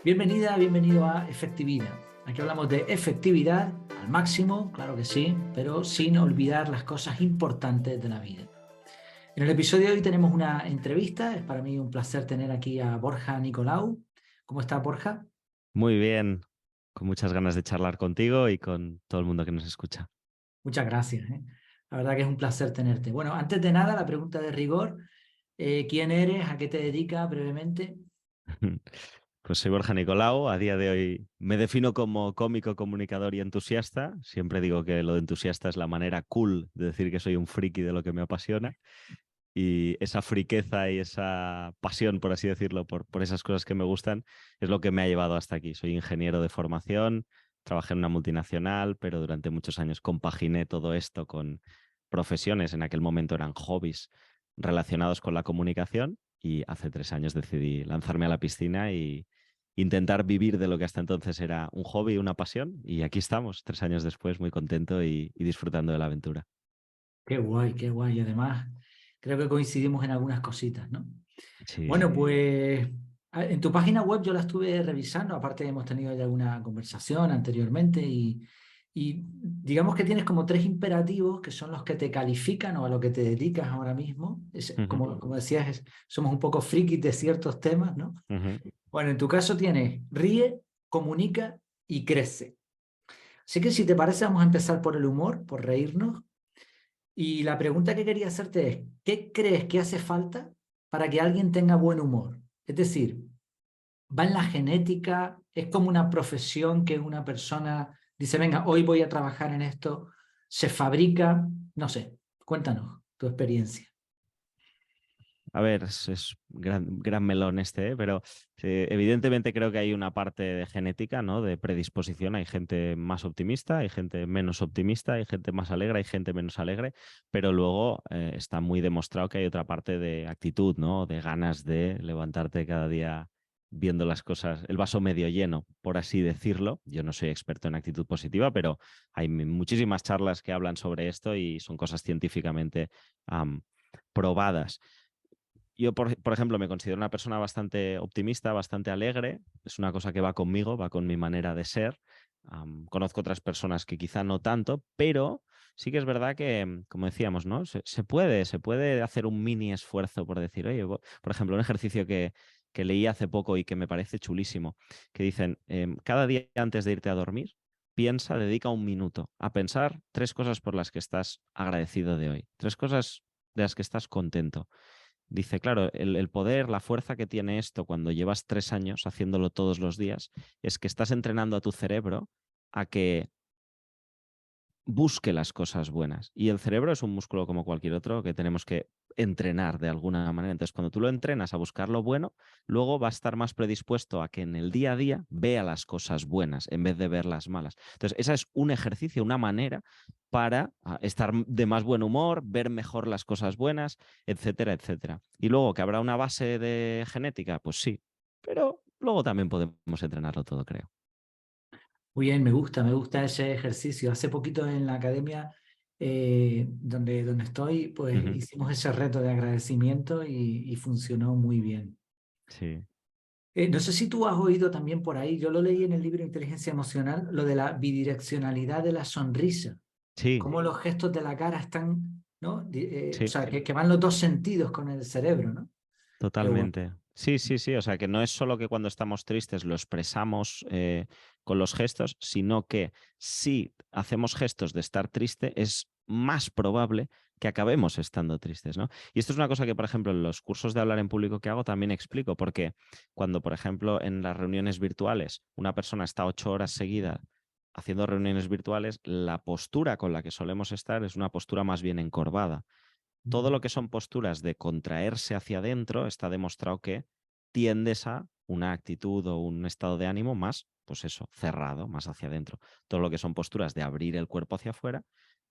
Bienvenida, bienvenido a Efectividad. Aquí hablamos de efectividad al máximo, claro que sí, pero sin olvidar las cosas importantes de la vida. En el episodio de hoy tenemos una entrevista. Es para mí un placer tener aquí a Borja Nicolau. ¿Cómo está, Borja? Muy bien, con muchas ganas de charlar contigo y con todo el mundo que nos escucha. Muchas gracias, ¿eh? La verdad que es un placer tenerte. Bueno, antes de nada, la pregunta de rigor. ¿Quién eres? ¿A qué te dedicas brevemente? Pues soy Borja Nicolau, a día de hoy me defino como cómico, comunicador y entusiasta. Siempre digo que lo de entusiasta es la manera cool de decir que soy un friki de lo que me apasiona. Y esa friqueza y esa pasión, por así decirlo, por esas cosas que me gustan, es lo que me ha llevado hasta aquí. Soy ingeniero de formación, trabajé en una multinacional, pero durante muchos años compaginé todo esto con profesiones, en aquel momento eran hobbies relacionados con la comunicación, y hace 3 años decidí lanzarme a la piscina y intentar vivir de lo que hasta entonces era un hobby, una pasión, y aquí estamos, 3 años después, muy contento y disfrutando de la aventura. Qué guay, qué guay. Y además, creo que coincidimos en algunas cositas, ¿no? Sí, Bueno, sí. pues en tu página web yo la estuve revisando, aparte hemos tenido ya alguna conversación anteriormente y digamos que tienes como tres imperativos que son los que te califican o a lo que te dedicas ahora mismo. Ujú, Como decías, somos un poco frikis de ciertos temas, ¿no? ujú. Bueno, en tu caso tienes ríe, comunica y crece. Así que si te parece, vamos a empezar por el humor, por reírnos. Y la pregunta que quería hacerte es, ¿qué crees que hace falta para que alguien tenga buen humor? Es decir, ¿va en la genética? ¿Es como una profesión que una persona dice, venga, hoy voy a trabajar en esto? ¿Se fabrica? No sé, cuéntanos tu experiencia. A ver, es gran melón este, ¿eh? Pero evidentemente creo que hay una parte de genética, ¿no? De predisposición. Hay gente más optimista, hay gente menos optimista, hay gente más alegre, hay gente menos alegre, pero luego está muy demostrado que hay otra parte de actitud, ¿no? De ganas de levantarte cada día viendo las cosas, el vaso medio lleno, por así decirlo. Yo no soy experto en actitud positiva, pero hay muchísimas charlas que hablan sobre esto y son cosas científicamente probadas. Yo, por ejemplo, me considero una persona bastante optimista, bastante alegre. Es una cosa que va conmigo, va con mi manera de ser. Conozco otras personas que quizá no tanto, pero sí que es verdad que, como decíamos, ¿no? Se puede hacer un mini esfuerzo por decir, oye, por ejemplo, un ejercicio que leí hace poco y que me parece chulísimo, que dicen, cada día antes de irte a dormir, dedica un minuto a pensar 3 cosas por las que estás agradecido de hoy, 3 cosas de las que estás contento. Dice, claro, el poder, la fuerza que tiene esto cuando llevas 3 años haciéndolo todos los días, es que estás entrenando a tu cerebro a que busque las cosas buenas. Y el cerebro es un músculo como cualquier otro que tenemos que entrenar de alguna manera. Entonces, cuando tú lo entrenas a buscar lo bueno, luego va a estar más predispuesto a que en el día a día vea las cosas buenas en vez de ver las malas. Entonces, esa es un ejercicio, una manera para estar de más buen humor, ver mejor las cosas buenas, etcétera, etcétera. Y luego que habrá una base de genética, pues sí, pero luego también podemos entrenarlo todo, creo. Muy bien, me gusta ese ejercicio. Hace poquito en la academia donde estoy, pues Ujú. hicimos ese reto de agradecimiento y funcionó muy bien. Sí, No sé si tú has oído también por ahí, yo lo leí en el libro Inteligencia Emocional, lo de la bidireccionalidad de la sonrisa, sí, cómo los gestos de la cara están, ¿no? O sí. sea, que van los dos sentidos con el cerebro, ¿no? Qué bueno. Totalmente. Sí, sí, sí. O sea, que no es solo que cuando estamos tristes lo expresamos con los gestos, sino que si hacemos gestos de estar triste, es más probable que acabemos estando tristes, ¿no? Y esto es una cosa que, por ejemplo, en los cursos de hablar en público que hago también explico, porque cuando, por ejemplo, en las reuniones virtuales una persona está 8 horas seguidas haciendo reuniones virtuales, la postura con la que solemos estar es una postura más bien encorvada. Todo lo que son posturas de contraerse hacia adentro está demostrado que tiendes a una actitud o un estado de ánimo más, pues eso, cerrado, más hacia adentro. Todo lo que son posturas de abrir el cuerpo hacia afuera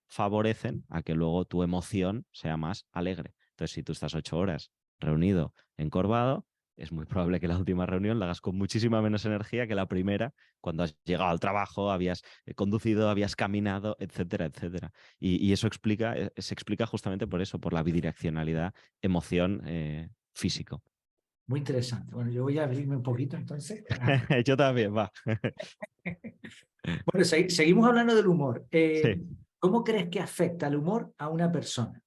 favorecen a que luego tu emoción sea más alegre. Entonces, si tú estás 8 horas reunido, encorvado, es muy probable que la última reunión la hagas con muchísima menos energía que la primera, cuando has llegado al trabajo, habías conducido, habías caminado, etcétera, etcétera. Y eso se explica justamente por eso, por la bidireccionalidad emoción-físico. Muy interesante. Bueno, yo voy a abrirme un poquito entonces. Yo también, va. Bueno, seguimos hablando del humor. Sí. ¿Cómo crees que afecta el humor a una persona?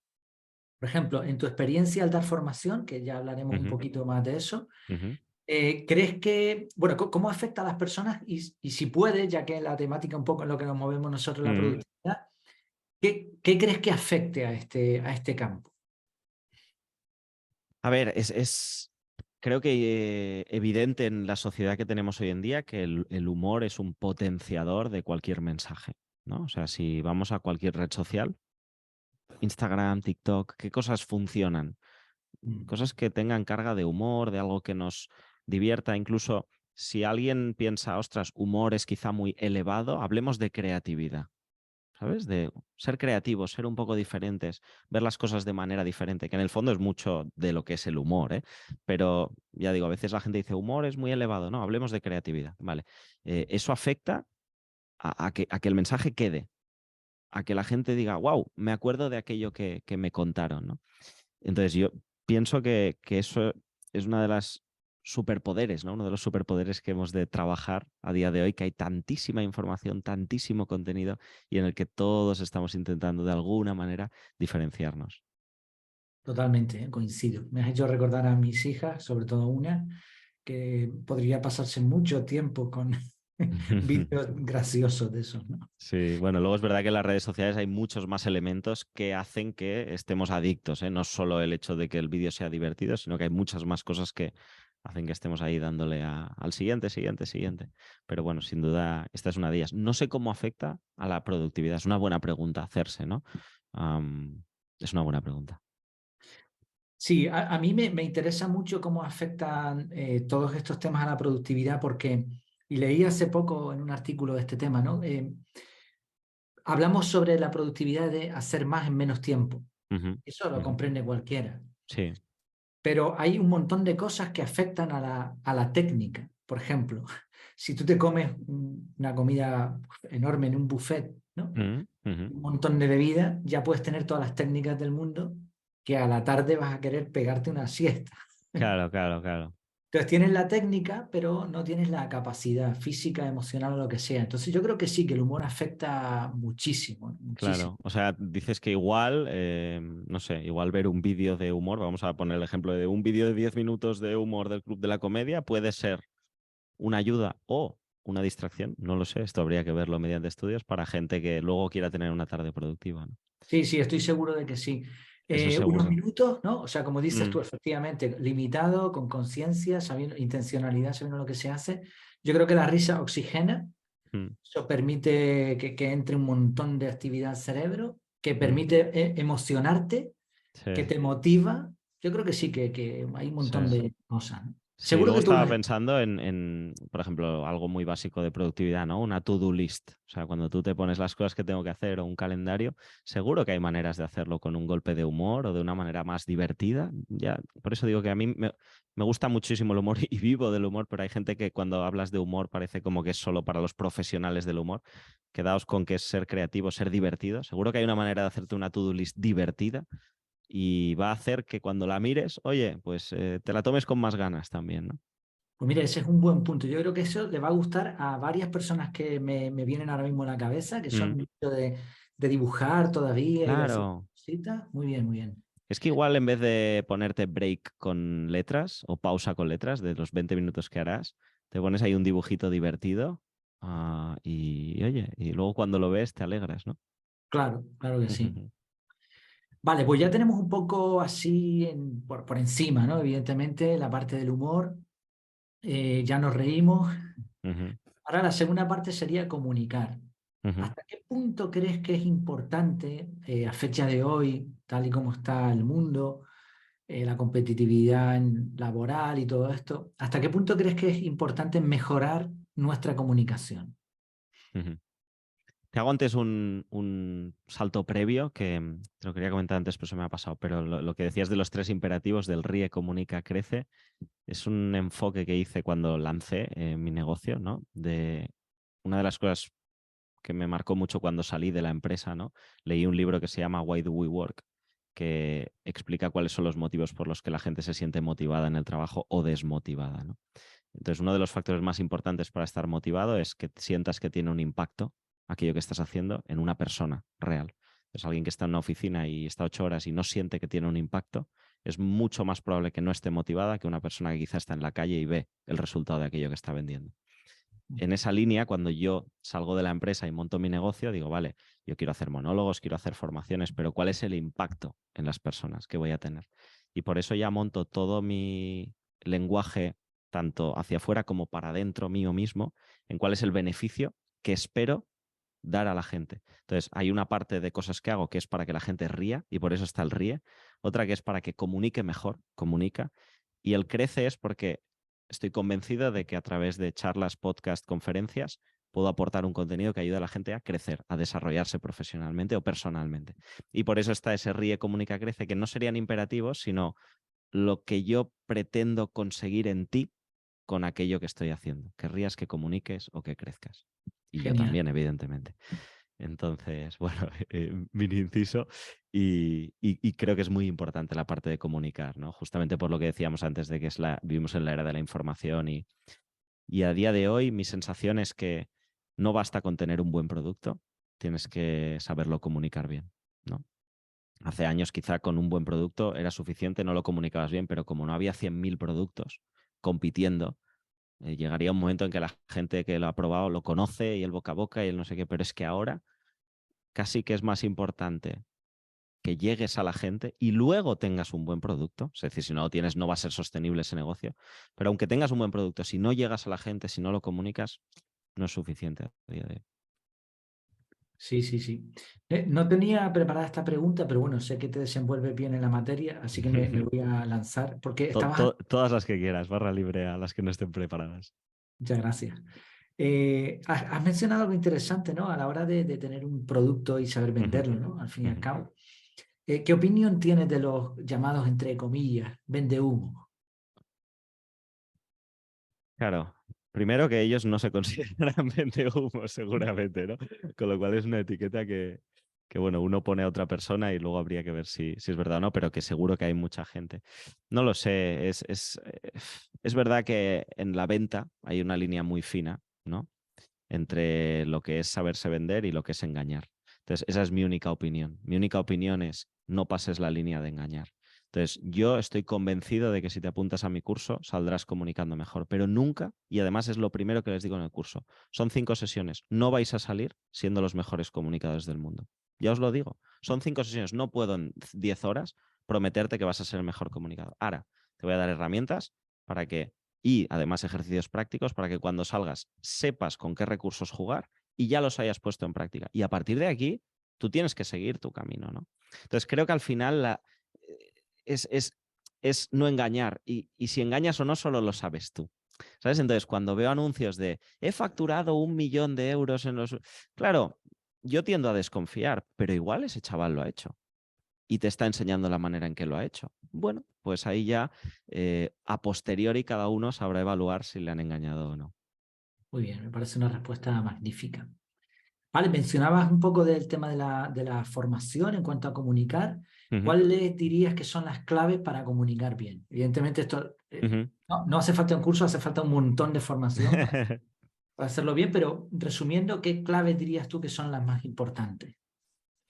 Por ejemplo, en tu experiencia al dar formación, que ya hablaremos un Ujú, poquito más de eso, ujú, ¿crees que, bueno, cómo afecta a las personas y si puede, ya que la temática un poco en lo que nos movemos nosotros, la ujú. productividad, ¿qué crees que afecte a este campo? A ver, creo que evidente en la sociedad que tenemos hoy en día que el humor es un potenciador de cualquier mensaje, ¿no? O sea, si vamos a cualquier red social, Instagram, TikTok, ¿qué cosas funcionan? Mm, Cosas que tengan carga de humor, de algo que nos divierta. Incluso si alguien piensa, ostras, humor es quizá muy elevado, hablemos de creatividad. ¿Sabes? De ser creativos, ser un poco diferentes, ver las cosas de manera diferente, que en el fondo es mucho de lo que es el humor, ¿eh? Pero ya digo, a veces la gente dice, humor es muy elevado, no, hablemos de creatividad, ¿vale? Eso afecta a que el mensaje quede, a que la gente diga, wow, me acuerdo de aquello que me contaron, ¿no? Entonces yo pienso que eso es una de las superpoderes, ¿no? Uno de los superpoderes que hemos de trabajar a día de hoy, que hay tantísima información, tantísimo contenido y en el que todos estamos intentando de alguna manera diferenciarnos. totalmente, coincido. Me has hecho recordar a mis hijas, sobre todo una, que podría pasarse mucho tiempo con vídeos graciosos de esos, ¿no? Sí, bueno, luego es verdad que en las redes sociales hay muchos más elementos que hacen que estemos adictos, ¿eh? No solo el hecho de que el vídeo sea divertido, sino que hay muchas más cosas que hacen que estemos ahí dándole al siguiente, siguiente, siguiente. Pero bueno, sin duda, esta es una de ellas. No sé cómo afecta a la productividad. Es una buena pregunta hacerse, ¿no? Am, es una buena pregunta. Sí, a mí me interesa mucho cómo afectan todos estos temas a la productividad porque, y leí hace poco en un artículo de este tema, ¿no? Hablamos sobre la productividad de hacer más en menos tiempo. Ujú, Eso lo ujú. comprende cualquiera. Sí. Pero hay un montón de cosas que afectan a la técnica. Por ejemplo, si tú te comes una comida enorme en un buffet, ¿no? Ujú, ujú. Un montón de bebida, ya puedes tener todas las técnicas del mundo que a la tarde vas a querer pegarte una siesta. Claro, claro, claro. Entonces tienes la técnica, pero no tienes la capacidad física, emocional o lo que sea. Entonces yo creo que sí, que el humor afecta muchísimo, muchísimo. Claro, o sea, dices que igual, no sé, igual ver un vídeo de humor, vamos a poner el ejemplo de un vídeo de 10 minutos de humor del Club de la Comedia, puede ser una ayuda o una distracción, no lo sé, esto habría que verlo mediante estudios para gente que luego quiera tener una tarde productiva, ¿no? Sí, sí, estoy seguro de que sí. Eso Unos seguro. minutos, ¿no? O sea, como dices tú, Mm, efectivamente, limitado, con conciencia, sabiendo, intencionalidad, sabiendo lo que se hace. Yo creo que la risa oxigena, mm, eso permite que entre un montón de actividad al cerebro, que mm. permite emocionarte, Sí, que te motiva. Yo creo que sí, que hay un sí. montón de cosas, ¿no? Sí, Seguro luego que tú estaba las... pensando por ejemplo, algo muy básico de productividad, ¿no? Una to-do list. O sea, cuando tú te pones las cosas que tengo que hacer o un calendario, seguro que hay maneras de hacerlo con un golpe de humor o de una manera más divertida. Ya, por eso digo que a mí me gusta muchísimo el humor y vivo del humor, pero hay gente que cuando hablas de humor parece como que es solo para los profesionales del humor. Quedaos con que es ser creativo, ser divertido. Seguro que hay una manera de hacerte una to-do list divertida y va a hacer que cuando la mires, oye, pues te la tomes con más ganas también, ¿no? Pues mira, ese es un buen punto. Yo creo que eso le va a gustar a varias personas que me vienen ahora mismo a la cabeza, que son Mm, mucho de dibujar todavía y de hacer claro. cositas. Muy bien, muy bien. Es que igual en vez de ponerte break con letras o pausa con letras de los 20 minutos que harás, te pones ahí un dibujito divertido y oye, y luego cuando lo ves te alegras, ¿no? Claro, claro que sí. Vale, pues ya tenemos un poco así por encima, ¿no? Evidentemente, la parte del humor, ya nos reímos. Ujú, Ahora la segunda parte sería comunicar. ujú. ¿Hasta qué punto crees que es importante a fecha de hoy, tal y como está el mundo, la competitividad laboral y todo esto? ¿Hasta qué punto crees que es importante mejorar nuestra comunicación? Ujú. Te hago antes un salto previo que te lo quería comentar antes, pero se me ha pasado. Pero lo que decías de los tres imperativos del ríe, comunica, crece, es un enfoque que hice cuando lancé mi negocio, ¿no? De una de las cosas que me marcó mucho cuando salí de la empresa, ¿no? Leí un libro que se llama Why Do We Work? que explica cuáles son los motivos por los que la gente se siente motivada en el trabajo o desmotivada, ¿no? Entonces, uno de los factores más importantes para estar motivado es que sientas que tiene un impacto aquello que estás haciendo en una persona real. Entonces, alguien que está en una oficina y está 8 horas y no siente que tiene un impacto, es mucho más probable que no esté motivada que una persona que quizá está en la calle y ve el resultado de aquello que está vendiendo. En esa línea, cuando yo salgo de la empresa y monto mi negocio, digo, vale, yo quiero hacer monólogos, quiero hacer formaciones, pero ¿cuál es el impacto en las personas que voy a tener? Y por eso ya monto todo mi lenguaje, tanto hacia afuera como para adentro mío mismo, en cuál es el beneficio que espero dar a la gente. Entonces, hay una parte de cosas que hago que es para que la gente ría, y por eso está el ríe. Otra que es para que comunique mejor, comunica. Y el crece es porque estoy convencido de que a través de charlas, podcast, conferencias, puedo aportar un contenido que ayude a la gente a crecer, a desarrollarse profesionalmente o personalmente. Y por eso está ese ríe, comunica, crece, que no serían imperativos, sino lo que yo pretendo conseguir en ti con aquello que estoy haciendo. Que rías, que comuniques o que crezcas. Y yo Genial. también, evidentemente. Entonces, bueno, mini inciso y creo que es muy importante la parte de comunicar, ¿no? Justamente por lo que decíamos antes de que vivimos en la era de la información y a día de hoy mi sensación es que no basta con tener un buen producto, tienes que saberlo comunicar bien, ¿no? Hace años quizá con un buen producto era suficiente, no lo comunicabas bien, pero como no había 100.000 productos compitiendo, llegaría un momento en que la gente que lo ha probado lo conoce y el boca a boca y el no sé qué, pero es que ahora casi que es más importante que llegues a la gente y luego tengas un buen producto. Es decir, si no lo tienes, no va a ser sostenible ese negocio. Pero aunque tengas un buen producto, si no llegas a la gente, si no lo comunicas, no es suficiente a día de hoy. Sí, sí, sí. No tenía preparada esta pregunta, pero bueno, sé que te desenvuelves bien en la materia, así que me voy a lanzar, porque Todas las que quieras, barra libre a las que no estén preparadas. Muchas gracias. Has mencionado algo interesante, ¿no? A la hora de tener un producto y saber venderlo, ¿no? Al fin y al cabo. ¿Qué opinión tienes de los llamados, entre comillas, vende humo? Claro, primero que ellos no se consideran vendehumos seguramente, ¿no? Con lo cual es una etiqueta que bueno, uno pone a otra persona y luego habría que ver si es verdad o no, pero que seguro que hay mucha gente. No lo sé, es verdad que en la venta hay una línea muy fina, ¿no? Entre lo que es saberse vender y lo que es engañar. Entonces, esa es mi única opinión. Mi única opinión es no pases la línea de engañar. Entonces, yo estoy convencido de que si te apuntas a mi curso saldrás comunicando mejor, pero nunca, y además es lo primero que les digo en el curso, son 5 sesiones, no vais a salir siendo los mejores comunicadores del mundo. Ya os lo digo, son 5 sesiones, no puedo en 10 horas prometerte que vas a ser el mejor comunicador. Ahora, te voy a dar herramientas para que y además ejercicios prácticos para que cuando salgas sepas con qué recursos jugar y ya los hayas puesto en práctica. Y a partir de aquí, tú tienes que seguir tu camino, ¿no? Entonces, creo que al final es, es no engañar. Y si engañas o no, solo lo sabes tú. ¿Sabes? Entonces, cuando veo anuncios de he facturado 1.000.000 de euros en los... Claro, yo tiendo a desconfiar, pero igual ese chaval lo ha hecho y te está enseñando la manera en que lo ha hecho. Bueno, pues ahí ya a posteriori cada uno sabrá evaluar si le han engañado o no. Muy bien, me parece una respuesta magnífica. Vale, mencionabas un poco del tema de la formación en cuanto a comunicar. Uh -huh. ¿Cuáles dirías que son las claves para comunicar bien? Evidentemente esto Uh -huh. no hace falta un curso, hace falta un montón de formación para hacerlo bien, pero resumiendo, ¿qué claves dirías tú que son las más importantes?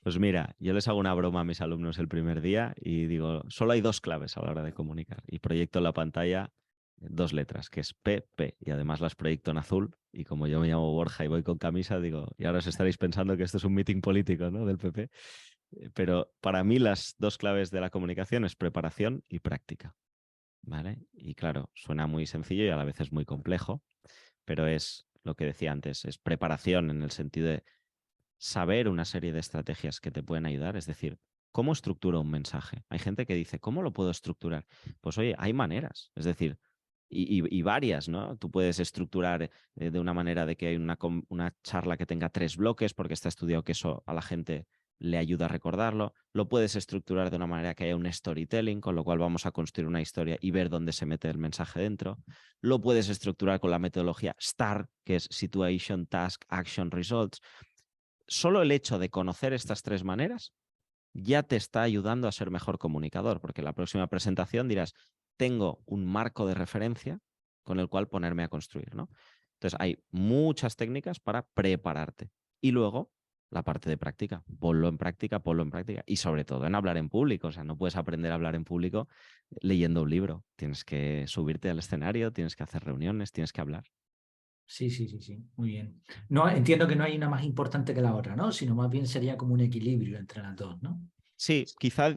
Pues mira, yo les hago una broma a mis alumnos el primer día y digo, solo hay 2 claves a la hora de comunicar. Y proyecto en la pantalla 2 letras, que es PP, y además las proyecto en azul. Y como yo me llamo Borja y voy con camisa, digo, y ahora os estaréis pensando que esto es un meeting político, ¿no? Del PP. Pero para mí las 2 claves de la comunicación es preparación y práctica, ¿vale? Y claro, suena muy sencillo y a la vez es muy complejo, pero es lo que decía antes, es preparación en el sentido de saber una serie de estrategias que te pueden ayudar, es decir, ¿cómo estructuro un mensaje? Hay gente que dice, ¿cómo lo puedo estructurar? Pues oye, hay maneras, es decir, y varias, ¿no? Tú puedes estructurar de una manera de que hay una charla que tenga 3 bloques porque está estudiado que eso a la gente le ayuda a recordarlo. Lo puedes estructurar de una manera que haya un storytelling, con lo cual vamos a construir una historia y ver dónde se mete el mensaje dentro. Lo puedes estructurar con la metodología STAR, que es Situation, Task, Action, Results. Solo el hecho de conocer estas 3 maneras ya te está ayudando a ser mejor comunicador, porque en la próxima presentación dirás, tengo un marco de referencia con el cual ponerme a construir, ¿no? Entonces, hay muchas técnicas para prepararte. Y luego, la parte de práctica. Ponlo en práctica, ponlo en práctica. Y sobre todo en hablar en público. O sea, no puedes aprender a hablar en público leyendo un libro. Tienes que subirte al escenario, tienes que hacer reuniones, tienes que hablar. Sí, sí, sí, sí, muy bien. No, entiendo que no hay una más importante que la otra, ¿no? Sino más bien sería como un equilibrio entre las dos, ¿no? Sí, quizá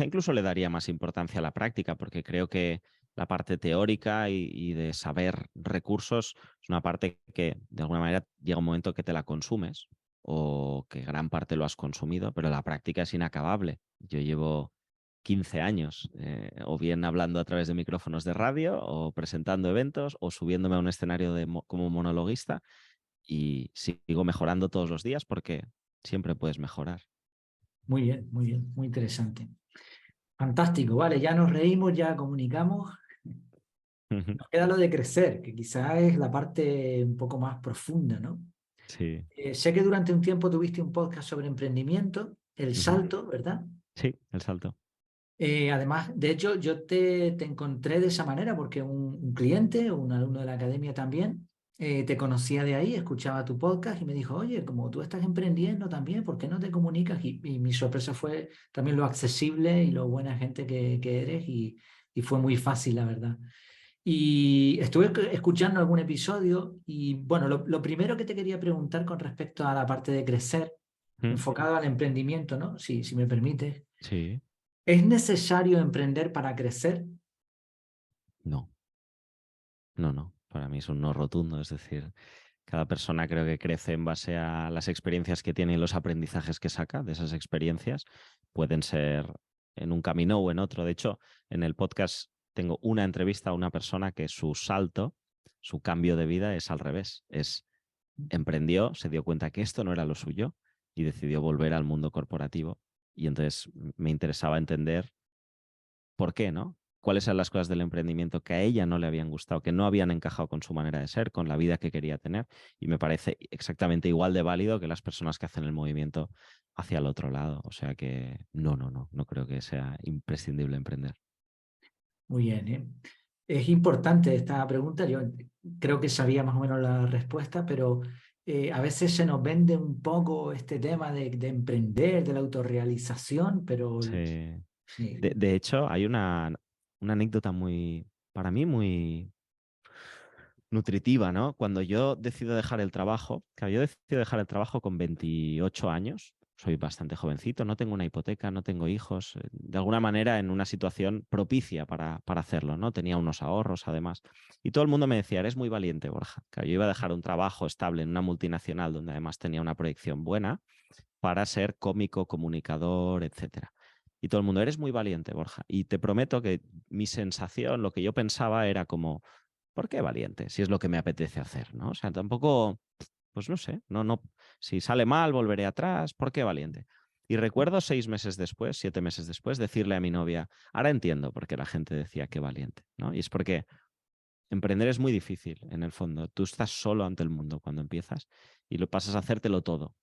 incluso le daría más importancia a la práctica, porque creo que la parte teórica y de saber recursos es una parte que de alguna manera llega un momento que te la consumes o que gran parte lo has consumido, pero la práctica es inacabable. Yo llevo 15 años, o bien hablando a través de micrófonos de radio, o presentando eventos, o subiéndome a un escenario como monologuista, y sigo mejorando todos los días porque siempre puedes mejorar. Muy bien, muy interesante. Fantástico, vale, ya nos reímos, ya comunicamos. Nos queda lo de crecer, que quizás es la parte un poco más profunda, ¿no? Sí. Sé que durante un tiempo tuviste un podcast sobre emprendimiento, El Ujú. Salto, ¿verdad? Sí, el salto. Además, de hecho, yo te encontré de esa manera porque un cliente, un alumno de la academia también, te conocía de ahí, escuchaba tu podcast y me dijo, oye, como tú estás emprendiendo también, ¿por qué no te comunicas? Y mi sorpresa fue también lo accesible y lo buena gente que eres y fue muy fácil, la verdad. Y estuve escuchando algún episodio y bueno, lo primero que te quería preguntar con respecto a la parte de crecer, Mm. enfocado al emprendimiento, ¿no? Si me permites. Sí, ¿Es necesario emprender para crecer? no, no. Para mí es un no rotundo. Es decir, cada persona creo que crece en base a las experiencias que tiene y los aprendizajes que saca de esas experiencias. Pueden ser en un camino o en otro. De hecho, en el podcast tengo una entrevista a una persona que su salto, su cambio de vida es al revés. Emprendió, se dio cuenta que esto no era lo suyo y decidió volver al mundo corporativo. Y entonces me interesaba entender por qué, ¿no? ¿Cuáles eran las cosas del emprendimiento que a ella no le habían gustado, que no habían encajado con su manera de ser, con la vida que quería tener? Y me parece exactamente igual de válido que las personas que hacen el movimiento hacia el otro lado. O sea que no creo que sea imprescindible emprender. Muy bien, ¿eh? Es importante esta pregunta. Yo creo que sabía más o menos la respuesta, pero a veces se nos vende un poco este tema de emprender, de la autorrealización, pero Sí. sí. De hecho, hay una anécdota para mí, muy nutritiva, ¿no? Cuando yo decido dejar el trabajo, claro, yo decido dejar el trabajo con 28 años, soy bastante jovencito, no tengo una hipoteca, no tengo hijos, de alguna manera en una situación propicia para hacerlo, ¿no? Tenía unos ahorros además. Y todo el mundo me decía, eres muy valiente, Borja. Claro, yo iba a dejar un trabajo estable en una multinacional donde además tenía una proyección buena para ser cómico, comunicador, etcétera. Y todo el mundo, eres muy valiente, Borja. Y te prometo que mi sensación, lo que yo pensaba era como, ¿por qué valiente? Si es lo que me apetece hacer, ¿no? O sea, tampoco, pues no sé, no, si sale mal, volveré atrás, ¿por qué valiente? Y recuerdo 6 meses después, 7 meses después, decirle a mi novia, ahora entiendo por qué la gente decía que valiente, ¿no? Y es porque emprender es muy difícil, en el fondo. Tú estás solo ante el mundo cuando empiezas y lo pasas a hacértelo todo.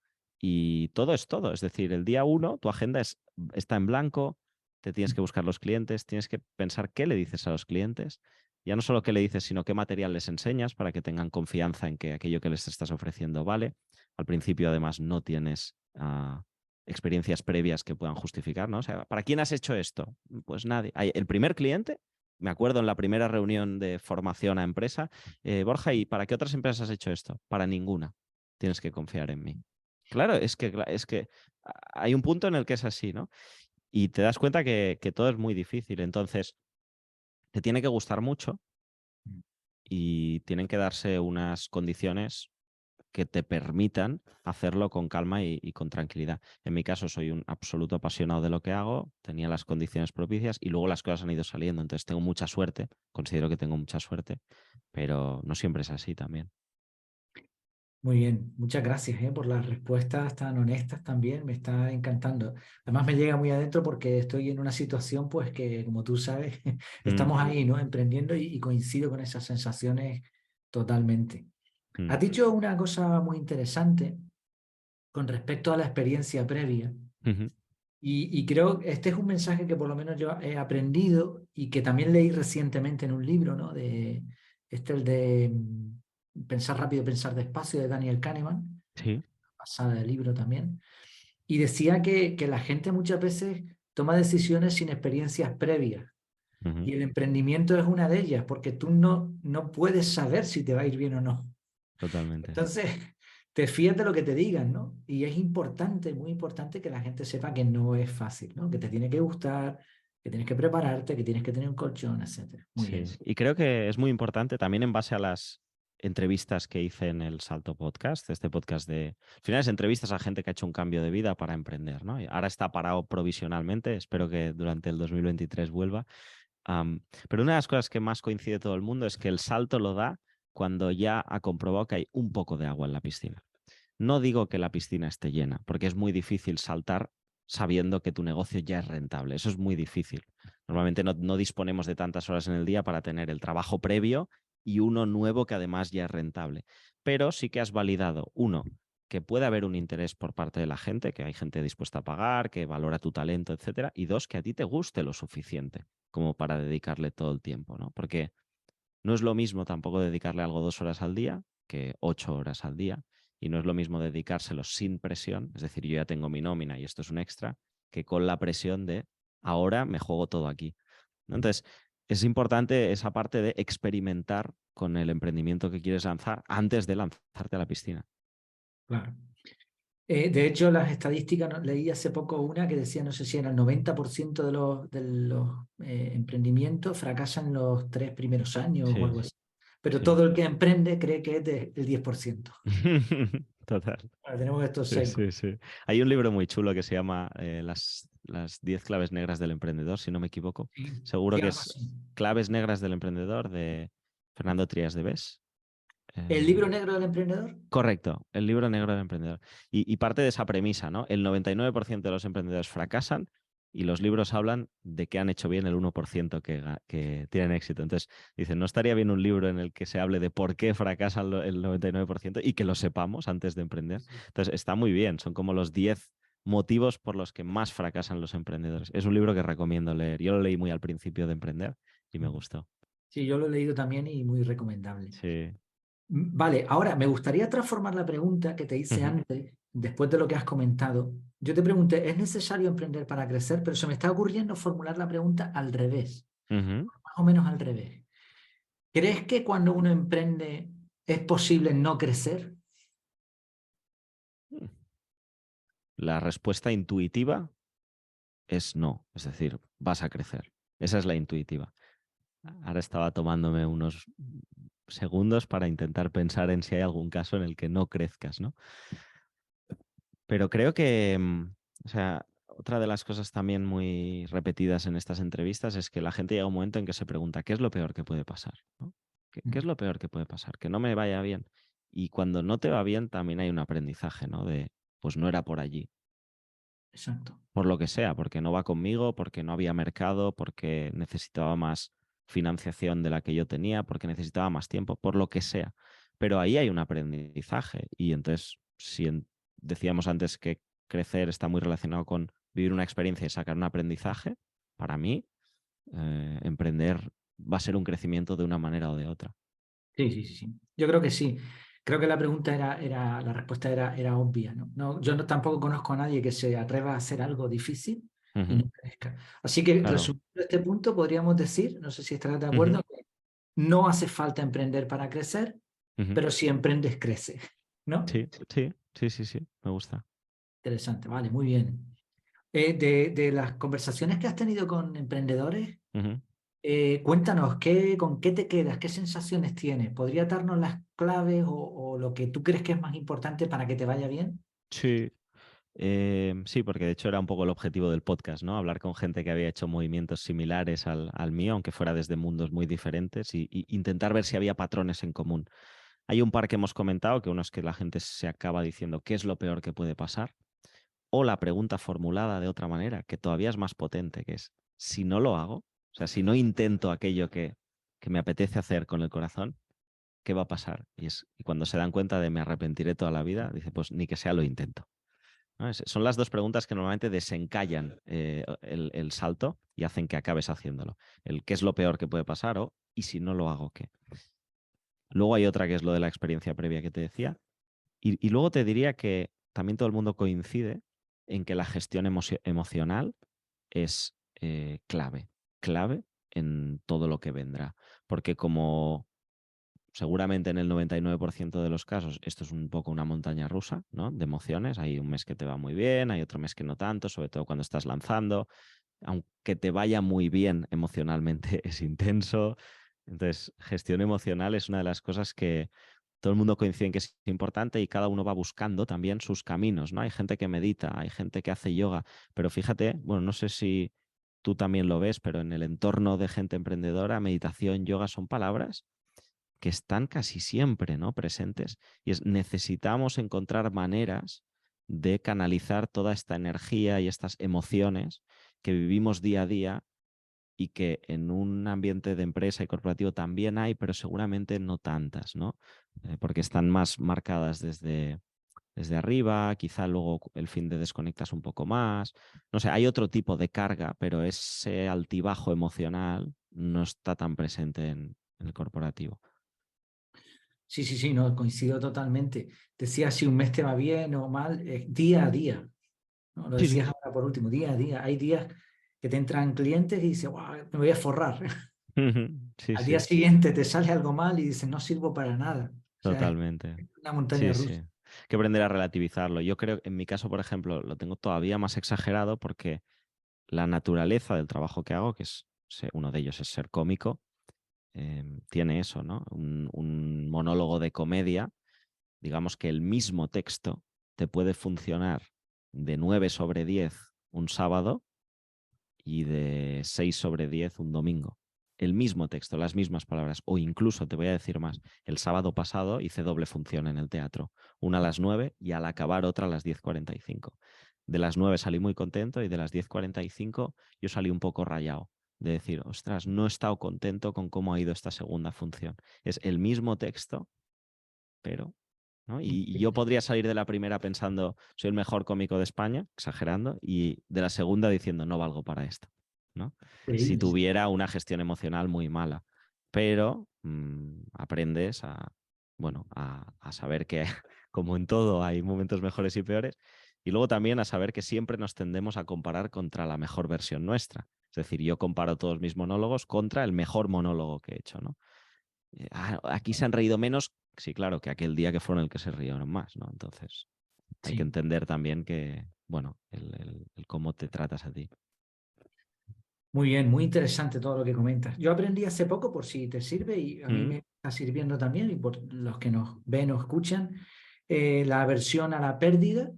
Y todo es todo. Es decir, el día uno, tu agenda está en blanco, te tienes que buscar los clientes, tienes que pensar qué le dices a los clientes. Ya no solo qué le dices, sino qué material les enseñas para que tengan confianza en que aquello que les estás ofreciendo vale. Al principio, además, no tienes experiencias previas que puedan justificar, ¿no? O sea, ¿para quién has hecho esto? Pues nadie. El primer cliente, me acuerdo en la primera reunión de formación a empresa, Borja, ¿y para qué otras empresas has hecho esto? Para ninguna. Tienes que confiar en mí. Claro, es que hay un punto en el que es así, ¿no? Y te das cuenta que todo es muy difícil. Entonces, te tiene que gustar mucho y tienen que darse unas condiciones que te permitan hacerlo con calma y con tranquilidad. En mi caso, soy un absoluto apasionado de lo que hago, tenía las condiciones propicias y luego las cosas han ido saliendo. Entonces tengo mucha suerte, considero que tengo mucha suerte, pero no siempre es así también. Muy bien, muchas gracias por las respuestas tan honestas también, me está encantando. Además me llega muy adentro porque estoy en una situación pues que como tú sabes, Mm, estamos ahí, ¿no? Emprendiendo y coincido con esas sensaciones totalmente. mm, Has dicho una cosa muy interesante con respecto a la experiencia previa. ujú, Y creo que este es un mensaje que por lo menos yo he aprendido y que también leí recientemente en un libro, ¿no? El de Pensar rápido, pensar despacio, de Daniel Kahneman, Sí. pasada del libro también. Y decía que la gente muchas veces toma decisiones sin experiencias previas. Ujú. Y el emprendimiento es una de ellas, porque tú no puedes saber si te va a ir bien o no. Totalmente. Entonces, te fías de lo que te digan, ¿no? Y es importante, muy importante que la gente sepa que no es fácil, ¿no? Que te tiene que gustar, que tienes que prepararte, que tienes que tener un colchón, etcétera. Muy bien. Sí, y creo que es muy importante también en base a las entrevistas que hice en el Salto Podcast, este podcast de... Al final es entrevistas a gente que ha hecho un cambio de vida para emprender, ¿no? Y ahora está parado provisionalmente, espero que durante el 2023 vuelva. Pero una de las cosas que más coincide todo el mundo es que el salto lo da cuando ya ha comprobado que hay un poco de agua en la piscina. No digo que la piscina esté llena, porque es muy difícil saltar sabiendo que tu negocio ya es rentable. Eso es muy difícil. Normalmente no disponemos de tantas horas en el día para tener el trabajo previo y uno nuevo que además ya es rentable. Pero sí que has validado, uno, que puede haber un interés por parte de la gente, que hay gente dispuesta a pagar, que valora tu talento, etcétera, y dos, que a ti te guste lo suficiente como para dedicarle todo el tiempo, ¿no? Porque no es lo mismo tampoco dedicarle algo 2 horas al día que 8 horas al día, y no es lo mismo dedicárselo sin presión, es decir, yo ya tengo mi nómina y esto es un extra, que con la presión de ahora me juego todo aquí, ¿no? Entonces, es importante esa parte de experimentar con el emprendimiento que quieres lanzar antes de lanzarte a la piscina. Claro. De hecho, las estadísticas, leí hace poco una que decía, no sé si era el 90% de los emprendimientos fracasan los 3 primeros años o Sí, algo así. Pero sí. todo el que emprende cree que es del 10%. Total. Ahora tenemos estos Sí, 6. sí, sí. Hay un libro muy chulo que se llama las 10 claves negras del emprendedor, si no me equivoco. Sí, Seguro sí, que algo es así. Claves negras del emprendedor de Fernando Trías de Bes. ¿El Eh, libro negro del emprendedor? correcto, el libro negro del emprendedor. Y parte de esa premisa, ¿no? El 99% de los emprendedores fracasan y los libros hablan de que han hecho bien el 1% que tienen éxito. Entonces, dicen, ¿no estaría bien un libro en el que se hable de por qué fracasan el 99% y que lo sepamos antes de emprender? Sí. Entonces, está muy bien, son como los 10 motivos por los que más fracasan los emprendedores. Es un libro que recomiendo leer. Yo lo leí muy al principio de emprender y me gustó. Sí, yo lo he leído también y muy recomendable. Sí. Vale, ahora me gustaría transformar la pregunta que te hice Ujú, antes, después de lo que has comentado. Yo te pregunté, ¿es necesario emprender para crecer? Pero se me está ocurriendo formular la pregunta al revés, ujú. más o menos al revés. ¿Crees que cuando uno emprende es posible no crecer? La respuesta intuitiva es no, es decir, vas a crecer. Esa es la intuitiva. Ahora estaba tomándome unos segundos para intentar pensar en si hay algún caso en el que no crezcas, ¿no? Pero creo que, o sea, otra de las cosas también muy repetidas en estas entrevistas es que la gente llega a un momento en que se pregunta, ¿qué es lo peor que puede pasar? ¿No? ¿Qué es lo peor que puede pasar? Que no me vaya bien. Y cuando no te va bien, también hay un aprendizaje, ¿no? De, pues no era por allí. Exacto. Por lo que sea, porque no va conmigo, porque no había mercado, porque necesitaba más financiación de la que yo tenía, porque necesitaba más tiempo, por lo que sea. Pero ahí hay un aprendizaje y entonces, si decíamos antes que crecer está muy relacionado con vivir una experiencia y sacar un aprendizaje, para mí, emprender va a ser un crecimiento de una manera o de otra. Sí, sí, sí, sí. Yo creo que sí. Creo que la pregunta la respuesta era obvia, ¿no? Yo tampoco conozco a nadie que se atreva a hacer algo difícil y Ujú, no crezca. Así que, claro. resumiendo este punto, podríamos decir, no sé si estarás de Ujú, acuerdo, que no hace falta emprender para crecer, ujú. pero si emprendes, crece, ¿no? Sí, sí, sí, sí, sí, me gusta. Interesante, vale, muy bien. De las conversaciones que has tenido con emprendedores, Ujú. cuéntanos, ¿con qué te quedas? ¿Qué sensaciones tienes? ¿Podría darnos las claves o lo que tú crees que es más importante para que te vaya bien? Sí, sí, porque de hecho era un poco el objetivo del podcast, ¿no? Hablar con gente que había hecho movimientos similares al mío, aunque fuera desde mundos muy diferentes, y intentar ver si había patrones en común. Hay un par que hemos comentado, que uno es que la gente se acaba diciendo qué es lo peor que puede pasar, o la pregunta formulada de otra manera, que todavía es más potente, que es, si no lo hago, o sea, si no intento aquello que me apetece hacer con el corazón, ¿qué va a pasar? Y cuando se dan cuenta de me arrepentiré toda la vida, dice, pues ni que sea lo intento. ¿no? Son las dos preguntas que normalmente desencallan el salto y hacen que acabes haciéndolo. El qué es lo peor que puede pasar o y si no lo hago, ¿qué? Luego hay otra que es lo de la experiencia previa que te decía. Y luego te diría que también todo el mundo coincide en que la gestión emocional es clave en todo lo que vendrá. Porque como seguramente en el 99% de los casos esto es un poco una montaña rusa, ¿no? De emociones. Hay un mes que te va muy bien, hay otro mes que no tanto, sobre todo cuando estás lanzando. Aunque te vaya muy bien emocionalmente, es intenso. Entonces, gestión emocional es una de las cosas que todo el mundo coincide en que es importante y cada uno va buscando también sus caminos, ¿no? Hay gente que medita, hay gente que hace yoga, pero fíjate, bueno, no sé si tú también lo ves, pero en el entorno de gente emprendedora, meditación, yoga son palabras que están casi siempre, ¿no? Presentes. Y necesitamos encontrar maneras de canalizar toda esta energía y estas emociones que vivimos día a día y que en un ambiente de empresa y corporativo también hay, pero seguramente no tantas, ¿no? Porque están más marcadas desde arriba, quizá luego el fin de desconectas un poco más. No sé, hay otro tipo de carga, pero ese altibajo emocional no está tan presente en el corporativo. Sí, sí, sí, no, coincido totalmente. Decías si un mes te va bien o mal, día a día, ¿no? Lo Sí, sí. decías ahora por último, día a día. Hay días que te entran clientes y dices, "Guau, me voy a forrar". Sí, Al día sí, siguiente te sale algo mal y dices, no sirvo para nada. O sea, es totalmente. una montaña Sí, rusa. sí. Hay que aprender a relativizarlo. Yo creo, en mi caso, por ejemplo, lo tengo todavía más exagerado porque la naturaleza del trabajo que hago, que es uno de ellos es ser cómico, tiene eso, ¿no? Un monólogo de comedia, digamos que el mismo texto te puede funcionar de 9/10 un sábado y de 6/10 un domingo. El mismo texto, las mismas palabras, o incluso te voy a decir más, el sábado pasado hice doble función en el teatro, una a las 9 y al acabar otra a las 10:45. De las 9 salí muy contento y de las 10:45 yo salí un poco rayado, de decir, ostras, no he estado contento con cómo ha ido esta segunda función. Es el mismo texto, pero ¿no? Y yo podría salir de la primera pensando, soy el mejor cómico de España, exagerando, y de la segunda diciendo, no valgo para esto, ¿no? Si Increíble. tuviera una gestión emocional muy mala. Pero aprendes bueno, a saber que, como en todo, hay momentos mejores y peores, y luego también a saber que siempre nos tendemos a comparar contra la mejor versión nuestra. Es decir, yo comparo todos mis monólogos contra el mejor monólogo que he hecho, ¿no? Aquí se han reído menos, sí, claro, que aquel día que fueron el que se rieron más, ¿no? Entonces, hay que Sí. entender también que, bueno, el cómo te tratas a ti. Muy bien, muy interesante todo lo que comentas. Yo aprendí hace poco, por si te sirve, y a mí Mm, me está sirviendo también, y por los que nos ven o escuchan, la aversión a la pérdida,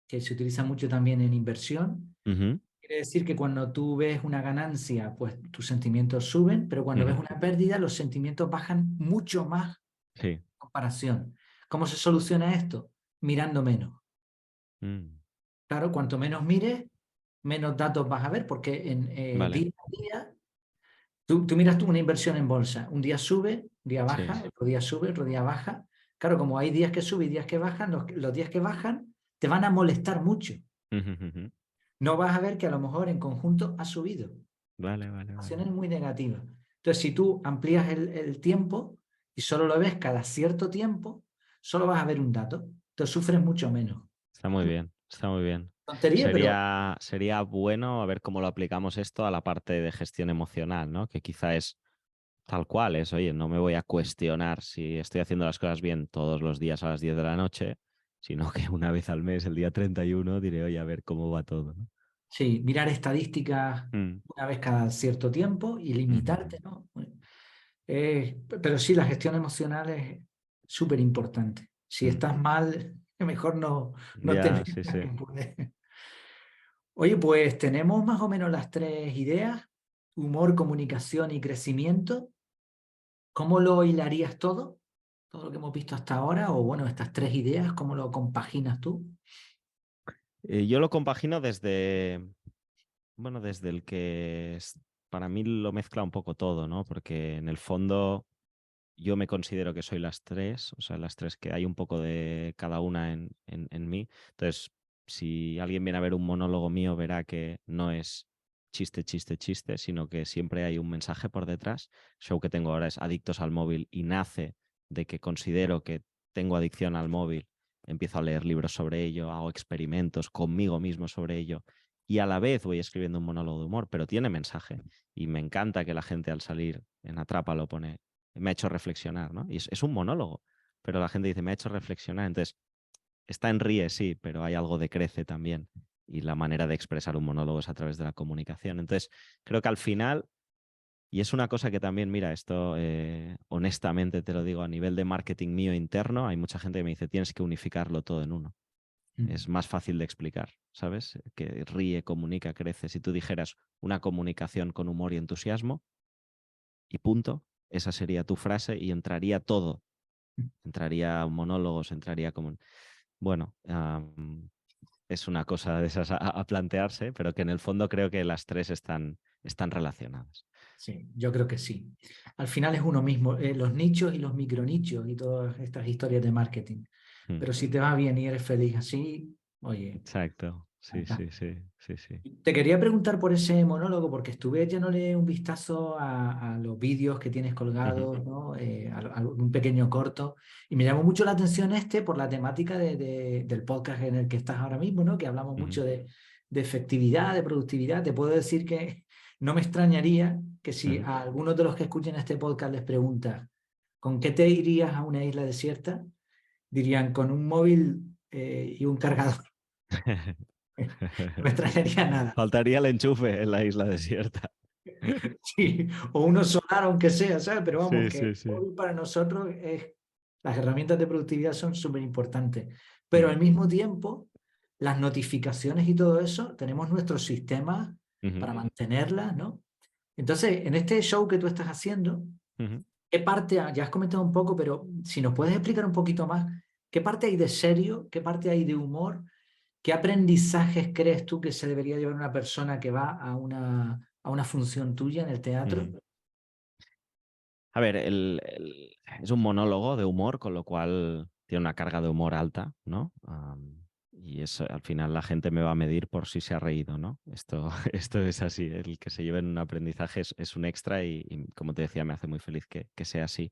que se utiliza mucho también en inversión. ujú, Quiere decir que cuando tú ves una ganancia, pues tus sentimientos suben, pero cuando ves ujú, una pérdida, los sentimientos bajan mucho más sí. en comparación. ¿Cómo se soluciona esto? Mirando menos. Mm, Claro, cuanto menos mires, menos datos vas a ver, porque en vale, día a día, tú miras tú una inversión en bolsa, un día sube, un día sí. baja, otro día sube, otro día baja. Claro, como hay días que suben y días que bajan, los días que bajan te van a molestar mucho. Ujú, ujú. No vas a ver que a lo mejor en conjunto ha subido. Vale, vale, Situación vale. es muy negativa. Entonces, si tú amplías el tiempo y solo lo ves cada cierto tiempo, solo vas a ver un dato. Entonces sufres mucho menos. Está muy bien, está muy bien. Tontería, pero Sería bueno a ver cómo lo aplicamos esto a la parte de gestión emocional, ¿no? Que quizá es tal cual, es, oye, no me voy a cuestionar si estoy haciendo las cosas bien todos los días a las 10 de la noche, sino que una vez al mes, el día 31, diré, oye, a ver cómo va todo, ¿no? sí, mirar estadísticas Mm, una vez cada cierto tiempo y ujú, limitarte, ¿no? Pero sí, la gestión emocional es súper importante. Si mm. estás mal, mejor no te Ya, sí, metas, sí. que Oye, pues tenemos más o menos las tres ideas: humor, comunicación y crecimiento. ¿Cómo lo hilarías todo? Todo lo que hemos visto hasta ahora, o bueno, estas tres ideas, ¿cómo lo compaginas tú? Yo lo compagino bueno, desde el que para mí lo mezcla un poco todo, ¿no? Porque en el fondo yo me considero que soy las tres, o sea, las tres que hay un poco de cada una en mí. Entonces, Si alguien viene a ver un monólogo mío, verá que no es chiste, chiste, chiste, sino que siempre hay un mensaje por detrás. El show que tengo ahora es Adictos al móvil y nace de que considero que tengo adicción al móvil. Empiezo a leer libros sobre ello, hago experimentos conmigo mismo sobre ello y a la vez voy escribiendo un monólogo de humor, pero tiene mensaje. Y me encanta que la gente al salir en Atrapa lo pone, me ha hecho reflexionar, ¿no? Y es un monólogo, pero la gente dice, me ha hecho reflexionar. Entonces, está en ríe, sí, pero hay algo de crece también. Y la manera de expresar un monólogo es a través de la comunicación. Entonces, creo que al final, y es una cosa que también, mira, esto honestamente te lo digo, a nivel de marketing mío interno, hay mucha gente que me dice, tienes que unificarlo todo en uno. Es más fácil de explicar, ¿sabes? Que ríe, comunica, crece. Si tú dijeras una comunicación con humor y entusiasmo, y punto, esa sería tu frase y entraría todo. Entraría monólogos, entraría como... Bueno, es una cosa de esas a plantearse, pero que en el fondo creo que las tres están relacionadas. Sí, yo creo que sí. Al final es uno mismo, los nichos y los micronichos y todas estas historias de marketing. Mm, Pero si te va bien y eres feliz así, oye, exacto, sí, acá. sí, sí, sí, sí. Te quería preguntar por ese monólogo porque estuve echándole un vistazo a los vídeos que tienes Ujú, colgados, ¿no? A un pequeño corto, y me llamó mucho la atención por la temática del podcast en el que estás ahora mismo, ¿no? Que hablamos ujú, mucho de efectividad, de productividad. Te puedo decir que no me extrañaría que si ujú. a algunos de los que escuchen este podcast les preguntas, ¿con qué te irías a una isla desierta? Dirían, con un móvil y un cargador. No me extrañaría nada. Faltaría el enchufe en la isla desierta. Sí, o uno solar, aunque sea, ¿sabes? Pero vamos, Sí, que sí, sí. hoy para nosotros las herramientas de productividad son súper importantes. Pero Mm, al mismo tiempo, las notificaciones y todo eso, tenemos nuestros sistemas ujú, para mantenerlas, ¿no? Entonces, en este show que tú estás haciendo, ujú. ¿qué parte, ya has comentado un poco, pero si nos puedes explicar un poquito más, qué parte hay de serio, qué parte hay de humor, qué aprendizajes crees tú que se debería llevar una persona que va a una función tuya en el teatro? Ujú. A ver, es un monólogo de humor, con lo cual tiene una carga de humor alta, ¿no? Y eso, al final la gente me va a medir por si se ha reído, ¿no? Esto, esto es así. El que se lleve en un aprendizaje es un extra y, como te decía, me hace muy feliz que sea así.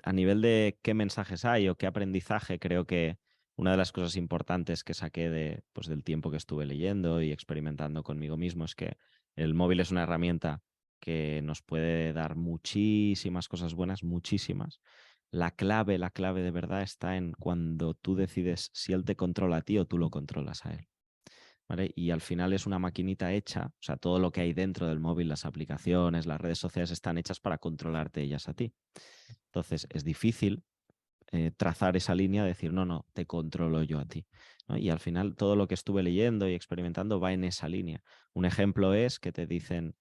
A nivel de qué mensajes hay o qué aprendizaje, creo que una de las cosas importantes que saqué pues, del tiempo que estuve leyendo y experimentando conmigo mismo es que el móvil es una herramienta que nos puede dar muchísimas cosas buenas, muchísimas. La clave de verdad está en cuando tú decides si él te controla a ti o tú lo controlas a él. ¿Vale? Y al final es una maquinita hecha, o sea, todo lo que hay dentro del móvil, las aplicaciones, las redes sociales están hechas para controlarte ellas a ti. Entonces es difícil trazar esa línea, decir, no, no, te controlo yo a ti, ¿no? Y al final todo lo que estuve leyendo y experimentando va en esa línea. Un ejemplo es que te dicen,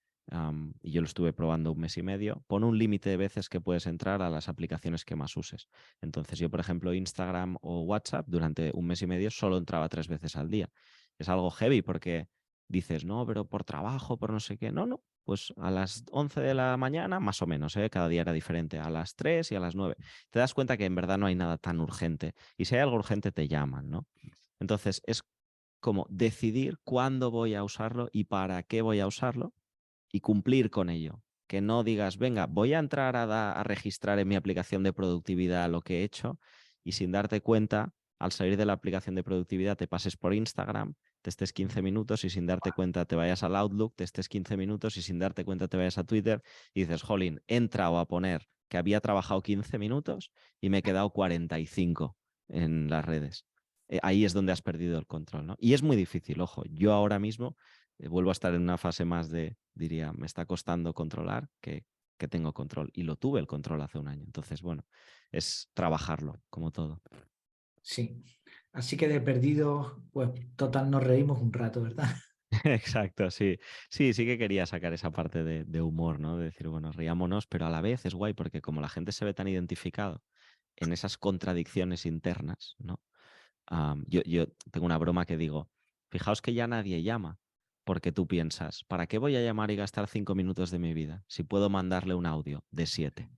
y yo lo estuve probando un mes y medio, pon un límite de veces que puedes entrar a las aplicaciones que más uses. Entonces yo, por ejemplo, Instagram o WhatsApp durante un mes y medio solo entraba 3 veces al día. Es algo heavy porque dices, no, pero por trabajo, por no sé qué. No, no, pues a las 11 de la mañana, más o menos, ¿eh? Cada día era diferente, a las 3 y a las 9. Te das cuenta que en verdad no hay nada tan urgente. Y si hay algo urgente, te llaman, ¿no? Entonces es como decidir cuándo voy a usarlo y para qué voy a usarlo y cumplir con ello. Que no digas, venga, voy a entrar a registrar en mi aplicación de productividad lo que he hecho y sin darte cuenta, al salir de la aplicación de productividad, te pases por Instagram, te estés 15 minutos y sin darte cuenta te vayas al Outlook, te estés 15 minutos y sin darte cuenta te vayas a Twitter y dices, jolín, he entrado a poner que había trabajado 15 minutos y me he quedado 45 en las redes. Ahí es donde has perdido el control, ¿no? Y es muy difícil, ojo, yo ahora mismo vuelvo a estar en una fase más de, diría, me está costando controlar que tengo control. Y lo tuve el control hace un año. Entonces, bueno, es trabajarlo, como todo. Sí. Así que de perdido, pues total nos reímos un rato, ¿verdad? Exacto, sí. Sí, sí que quería sacar esa parte de humor, ¿no? De decir, bueno, riámonos, pero a la vez es guay porque como la gente se ve tan identificado en esas contradicciones internas, ¿no? Yo tengo una broma que digo, fijaos que ya nadie llama, porque tú piensas, ¿para qué voy a llamar y gastar 5 minutos de mi vida si puedo mandarle un audio de 7?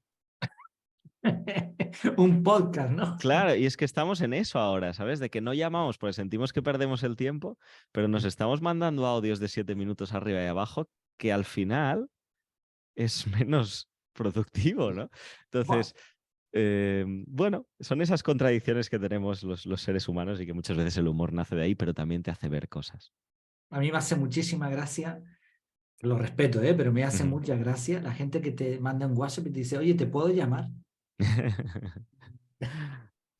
Un podcast, ¿no? Claro, y es que estamos en eso ahora, ¿sabes? De que no llamamos porque sentimos que perdemos el tiempo, pero nos estamos mandando audios de 7 minutos arriba y abajo que al final es menos productivo, ¿no? Buah, Entonces, bueno, son esas contradicciones que tenemos los seres humanos y que muchas veces el humor nace de ahí, pero también te hace ver cosas. a mí me hace muchísima gracia, lo respeto, ¿eh? Pero me hace Ujú. mucha gracia la gente que te manda un WhatsApp y te dice, oye, ¿te puedo llamar?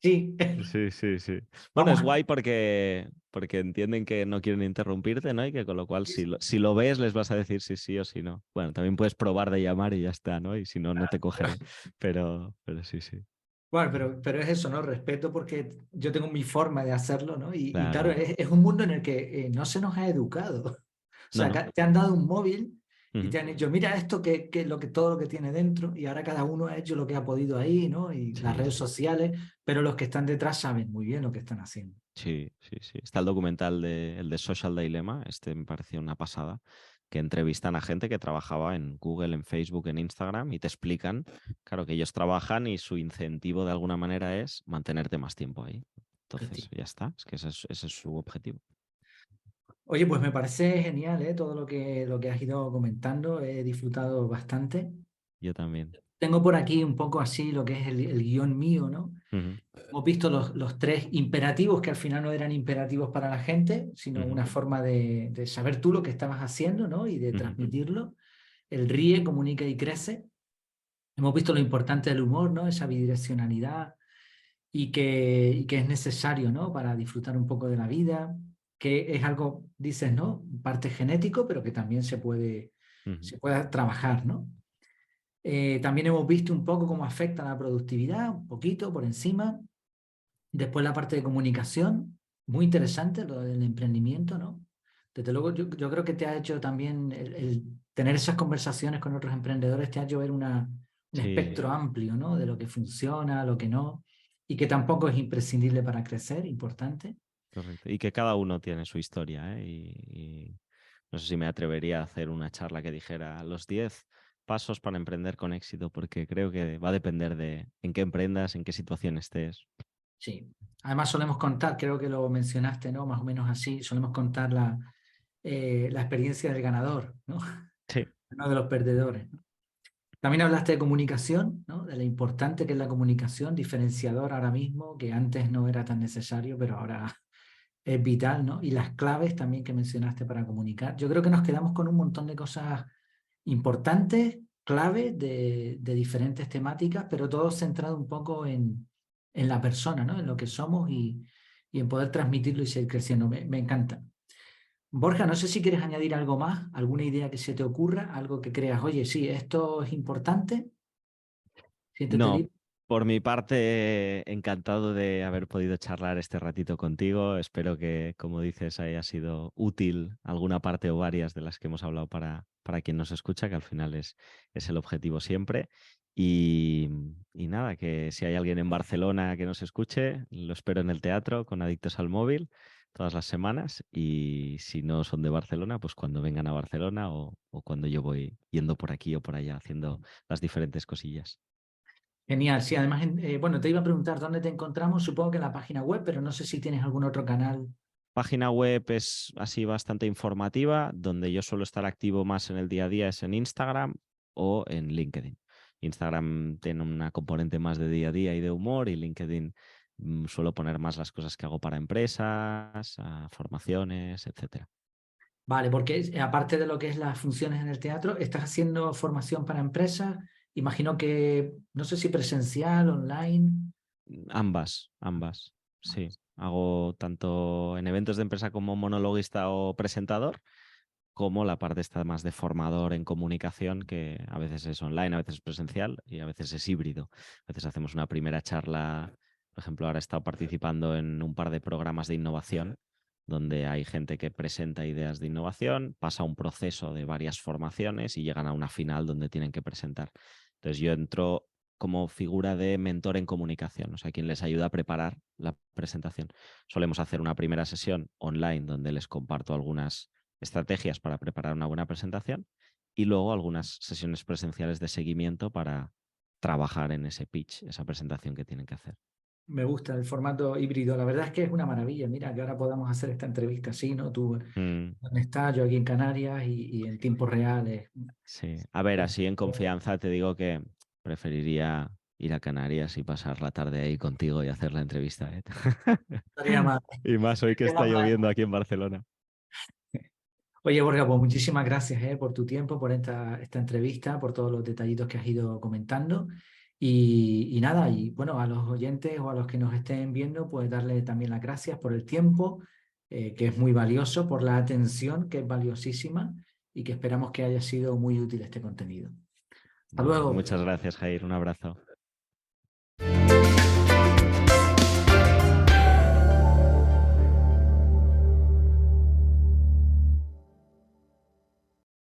Sí, Sí, sí, sí. Bueno, es vamos. guay porque entienden que no quieren interrumpirte, ¿no? Y que con lo cual, si lo ves, les vas a decir si sí o si no. Bueno, también puedes probar de llamar y ya está, ¿no? Y si no, no te cogeré. Pero sí, sí. Bueno, pero es eso, ¿no? Respeto porque yo tengo mi forma de hacerlo, ¿no? Y claro, Claro. es un mundo en el que no se nos ha educado. O No, sea, no. te han dado un móvil y Ujú. te han dicho, mira esto todo lo que tiene dentro, y ahora cada uno ha hecho lo que ha podido ahí, ¿no? Y las Sí, redes sociales, pero los que están detrás saben muy bien lo que están haciendo. sí, sí, sí. Está el documental el de Social Dilemma, este me pareció una pasada, que entrevistan a gente que trabajaba en Google, en Facebook, en Instagram y te explican, claro, que ellos trabajan y su incentivo de alguna manera es mantenerte más tiempo ahí. Entonces, Efectivo. ya está, es que ese es su objetivo. Oye, pues me parece genial, ¿eh? Todo lo que has ido comentando, he disfrutado bastante. Yo también. Tengo por aquí un poco así lo que es el guión mío, ¿no? Ujú, Hemos visto los tres imperativos que al final no eran imperativos para la gente, sino ujú, una forma de saber tú lo que estabas haciendo, ¿no? Y de ujú. transmitirlo. El ríe, comunica y crece. Hemos visto lo importante del humor, ¿no? Esa bidireccionalidad y que es necesario, ¿no? Para disfrutar un poco de la vida, que es algo, dices, ¿no? Parte genético, pero que también Ujú. se puede trabajar, ¿no? También hemos visto un poco cómo afecta la productividad, un poquito por encima. Después la parte de comunicación, muy interesante, lo del emprendimiento, ¿no? Desde luego, yo creo que te ha hecho también el tener esas conversaciones con otros emprendedores, te ha hecho ver un Sí, espectro amplio, ¿no? De lo que funciona, lo que no, y que tampoco es imprescindible para crecer, importante. correcto. Y que cada uno tiene su historia, ¿eh? Y no sé si me atrevería a hacer una charla que dijera los 10 pasos para emprender con éxito, porque creo que va a depender de en qué emprendas, en qué situación estés. Sí. Además solemos contar, creo que lo mencionaste, ¿no? Más o menos así, solemos contar la experiencia del ganador, ¿no? Sí, No de los perdedores, ¿no? También hablaste de comunicación, ¿no? De lo importante que es la comunicación, diferenciador ahora mismo, que antes no era tan necesario, pero ahora es vital, ¿no? Y las claves también que mencionaste para comunicar. Yo creo que nos quedamos con un montón de cosas importantes, claves de diferentes temáticas, pero todo centrado un poco en la persona, ¿no? En lo que somos y en poder transmitirlo y seguir creciendo. Me encanta. Borja, no sé si quieres añadir algo más, alguna idea que se te ocurra, algo que creas, oye, sí, esto es importante, siéntete no, libre. por mi parte, encantado de haber podido charlar este ratito contigo. Espero que, como dices, haya sido útil alguna parte o varias de las que hemos hablado para quien nos escucha, que al final es el objetivo siempre. Y nada, que si hay alguien en Barcelona que nos escuche, lo espero en el teatro con Adictos al Móvil todas las semanas. Y si no son de Barcelona, pues cuando vengan a Barcelona o cuando yo voy yendo por aquí o por allá haciendo las diferentes cosillas. Genial, sí, además, bueno, te iba a preguntar dónde te encontramos, supongo que en la página web, pero no sé si tienes algún otro canal. Página web es así bastante informativa, donde yo suelo estar activo más en el día a día es en Instagram o en LinkedIn. Instagram tiene una componente más de día a día y de humor y LinkedIn suelo poner más las cosas que hago para empresas, formaciones, etcétera. Vale, porque aparte de lo que es las funciones en el teatro, estás haciendo formación para empresas, imagino que, no sé si presencial, online. Ambas, ambas, sí. Hago tanto en eventos de empresa como monologuista o presentador como la parte está más de formador en comunicación, que a veces es online, a veces es presencial y a veces es híbrido. A veces hacemos una primera charla, por ejemplo, ahora he estado participando en un par de programas de innovación, donde hay gente que presenta ideas de innovación, pasa un proceso de varias formaciones y llegan a una final donde tienen que presentar. Entonces yo entro como figura de mentor en comunicación, o sea, quien les ayuda a preparar la presentación. Solemos hacer una primera sesión online donde les comparto algunas estrategias para preparar una buena presentación y luego algunas sesiones presenciales de seguimiento trabajar en ese pitch, esa presentación que tienen que hacer. Me gusta el formato híbrido. La verdad es que es una maravilla. Mira, que ahora podamos hacer esta entrevista así, ¿no? Tú dónde estás, yo aquí en Canarias y en tiempo real. Sí, a ver, así en confianza te digo que preferiría ir a Canarias y pasar la tarde ahí contigo y hacer la entrevista, ¿eh? Estaría mal. Y más hoy que Estaría está mal. lloviendo aquí en Barcelona. Oye, Borja, pues muchísimas gracias por tu tiempo, por esta entrevista, por todos los detallitos que has ido comentando. Y nada, y bueno, a los oyentes o a los que nos estén viendo, pues darle también las gracias por el tiempo, que es muy valioso, por la atención, que es valiosísima, y que esperamos que haya sido muy útil este contenido. Hasta Bueno, luego. muchas gracias, Jair. Un abrazo.